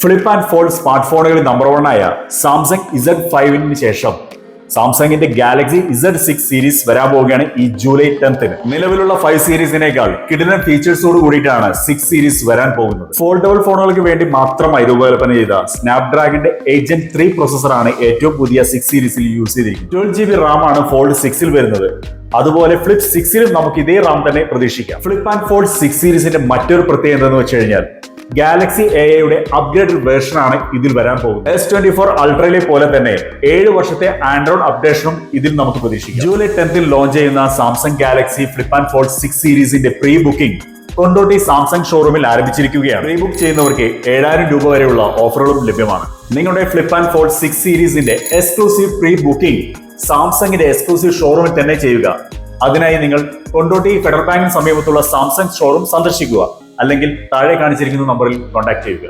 Flip and fold smart ഫോണുകളിൽ number 1 ആയ Samsung Z5 ശേഷം സാംസങ്ങിന്റെ ഗാലക്സി Z6 സീരീസ് വരാൻ പോവുകയാണ് ഈ ജൂലൈ 10th. നിലവിലുള്ള 5 സീരീസിനേക്കാൾ കിടിലൻ ഫീച്ചേഴ്സോട് കൂടിയിട്ടാണ് 6 സീരീസ് വരാൻ പോകുന്നത്. ഫോൾഡബിൾ ഫോണുകൾക്ക് വേണ്ടി മാത്രമായി രൂപകൽപ്പന ചെയ്ത സ്നാപ്ഡ്രാഗന്റെ 8 Gen 3 പ്രോസസറാണ് ഏറ്റവും പുതിയ 6 സീരീസിൽ യൂസ് ചെയ്തിരിക്കുന്നത്. 12GB RAM ആണ് ഫോൾഡ് 6ൽ വരുന്നത്. അതുപോലെ ഫ്ലിപ്പ് 6ലും നമുക്ക് ഇതേ റാം തന്നെ പ്രതീക്ഷിക്കാം. ഫ്ലിപ്പ് ആൻഡ് ഫോൾഡ് 6 സീരീസിന്റെ മറ്റൊരു പ്രത്യേകത എന്ന് വെച്ച് കഴിഞ്ഞാൽ ഗാലക്സി AI അപ്ഗ്രേഡഡ് വേർഷൻ ആണ് ഇതിൽ വരാൻ പോകുന്നത്. S24 Ultraയിലെ പോലെ തന്നെ 7 വർഷത്തെ ആൻഡ്രോയിഡ് അപ്ഡേഷനും ഇതിൽ നമുക്ക് പ്രതീക്ഷിക്കാം. ജൂലൈ 10th ലോഞ്ച് ചെയ്യുന്ന Samsung Galaxy flip and fold 6 സീരീസിന്റെ പ്രീ ബുക്കിംഗ് കൊണ്ടോട്ടി സാംസങ് ഷോറൂമിൽ ആരംഭിച്ചിരിക്കുകയാണ്. പ്രീ ബുക്ക് ചെയ്യുന്നവർക്ക് 7000 രൂപ വരെയുള്ള ഓഫറുകളും ലഭ്യമാണ്. നിങ്ങളുടെ ഫ്ലിപ്പ് ആൻഡ് ഫോൾഡ് 6 സീരീസിന്റെ എക്സ്ക്ലൂസീവ് പ്രീ ബുക്കിംഗ് സാംസങ്ങിന്റെ എക്സ്ക്ലൂസീവ് ഷോറൂമിൽ തന്നെ ചെയ്യുക. അതിനായി നിങ്ങൾ കൊണ്ടോട്ടി ഫെഡറൽ ബാങ്കിന് സമീപത്തുള്ള സാംസങ് ഷോറൂം സന്ദർശിക്കുക, അല്ലെങ്കിൽ താഴെ കാണിച്ചിരിക്കുന്ന നമ്പറിൽ കോൺടാക്ട് ചെയ്യുക.